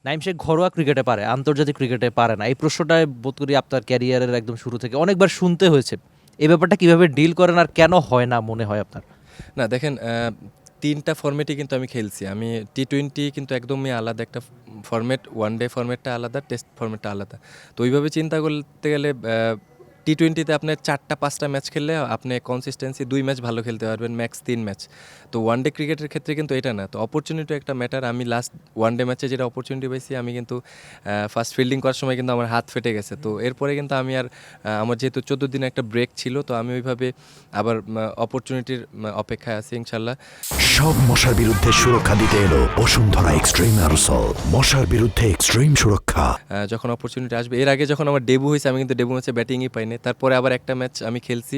নাইম শেখ ঘরোয়া ক্রিকেটে পারে, আন্তর্জাতিক ক্রিকেটে পারে না, এই প্রশ্নটাই বোধ করি আপনার ক্যারিয়ারের একদম শুরু থেকে অনেকবার শুনতে হয়েছে। এই ব্যাপারটা কিভাবে ডিল করেন আর কেন হয় না মনে হয় আপনার? না দেখেন, ৩টা ফরম্যাটই কিন্তু আমি খেলছি। আমি টি-20 কিন্তু একদমই আলাদা একটা ফরম্যাট, ওয়ান ডে ফরম্যাটটা আলাদা, টেস্ট ফরম্যাটটা আলাদা। তো ওইভাবে চিন্তা করতে গেলে টি-20তে আপনার ৪টা-৫টা ম্যাচ খেললে আপনি কনসিস্টেন্সি ২ ম্যাচ ভালো খেলতে পারবেন, ম্যাক্স ৩ ম্যাচ। তো ওয়ান ডে ক্রিকেটের ক্ষেত্রে কিন্তু এটা না। তো অপরচুনিটি একটা ম্যাটার। আমি লাস্ট ওয়ান ডে ম্যাচে যেটা অপরচুনিটি পাইছি, আমি কিন্তু ফার্স্ট ফিল্ডিং করার সময় কিন্তু আমার হাত ফেটে গেছে। তো এরপরে কিন্তু আমি আর আমার যেহেতু ১৪ দিনের একটা ব্রেক ছিল, তো আমি ওইভাবে আবার অপরচুনিটির অপেক্ষায় আছি ইনশাল্লাহ। সব মশার বিরুদ্ধে সুরক্ষা দিতে এলো বসুন্ধরা এক্সট্রিম অ্যারোসল, মশার বিরুদ্ধে এক্সট্রিম সুরক্ষা। যখন অপরচুনিটি আসবে, এর আগে যখন আমার ডেবু হয়েছে আমি কিন্তু ডেবু ম্যাচে ব্যাটিংই পাইনি। তারপরে আবার একটা ম্যাচ আমি খেলছি,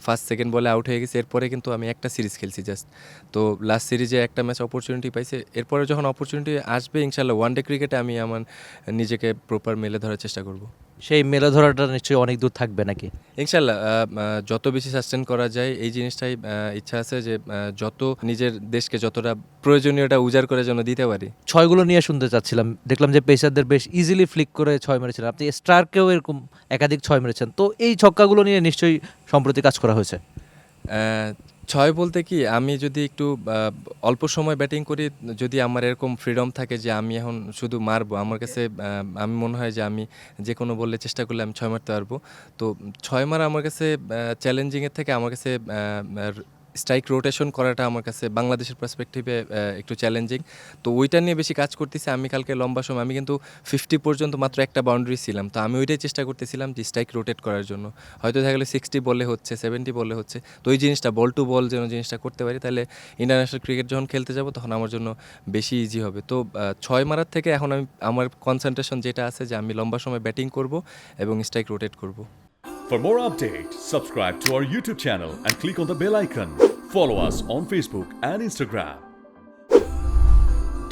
ফার্স্ট সেকেন্ড বলে আউট হয়ে গেছি। এরপরে কিন্তু আমি একটা সিরিজ খেলছি জাস্ট। তো লাস্ট সিরিজে একটা ম্যাচ অপরচুনিটি পাইছে। এরপরে যখন অপরচুনিটি আসবে ইনশাল্লাহ ওয়ান ডে ক্রিকেটে আমি আমার নিজেকে প্রপার মেলে ধরার চেষ্টা করব। সেই মেলে ধরাটা নিশ্চয়ই অনেক দূর থাকবে নাকি? ইনশাল্লাহ যত বেশি সাস্টেন করা যায় এই জিনিসটাই ইচ্ছা আছে, যে যত নিজের দেশকে যতটা প্রয়োজনীয়টা উজাড় করে যেন দিতে পারি। ছয়গুলো নিয়ে শুনতে চাচ্ছিলাম, দেখলাম যে পেসারদের বেশ ইজিলি ফ্লিক করে ছয় মেরেছিলেন, আপনি স্টারকেও এরকম একাধিক ছয় মেরেছেন, তো এই ছক্কাগুলো নিয়ে নিশ্চয়ই সম্প্রতি কাজ করা হয়েছে। ছয় বলতে কি, আমি যদি একটু অল্প সময় ব্যাটিং করি, যদি আমার এরকম ফ্রিডম থাকে যে আমি এখন শুধু মারবো, আমার কাছে আমি মনে হয় যে আমি যে কোনো বললে চেষ্টা করলে আমি ছয় মারতে পারবো। তো ছয় মারা আমার কাছে চ্যালেঞ্জিংয়ের থেকে আমার কাছে স্ট্রাইক রোটেশন করাটা আমার কাছে বাংলাদেশের পার্সপেক্টিভে একটু চ্যালেঞ্জিং। তো ওইটা নিয়ে বেশি কাজ করতেছি আমি। কালকে লম্বা সময় আমি কিন্তু 50 পর্যন্ত মাত্র একটা বাউন্ডারি ছিলাম। তো আমি ওইটাই চেষ্টা করতেছিলাম যে স্ট্রাইক রোটেট করার জন্য। হয়তো দেখা গেলো 60 বলে হচ্ছে, 70 বলে হচ্ছে। তো ওই জিনিসটা বল টু বল যেন জিনিসটা করতে পারি, তাহলে ইন্টারন্যাশনাল ক্রিকেট যখন খেলতে যাব তখন আমার জন্য বেশি ইজি হবে। তো ছয় মারার থেকে এখন আমার কনসেন্ট্রেশন যেটা আছে যে আমি লম্বা সময় ব্যাটিং করব এবং স্ট্রাইক রোটেট করব। For more updates, subscribe to our YouTube channel and click on the bell icon. Follow us on Facebook and Instagram.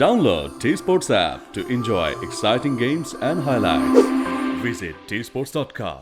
Download T-Sports app to enjoy exciting games and highlights. Visit tsports.com.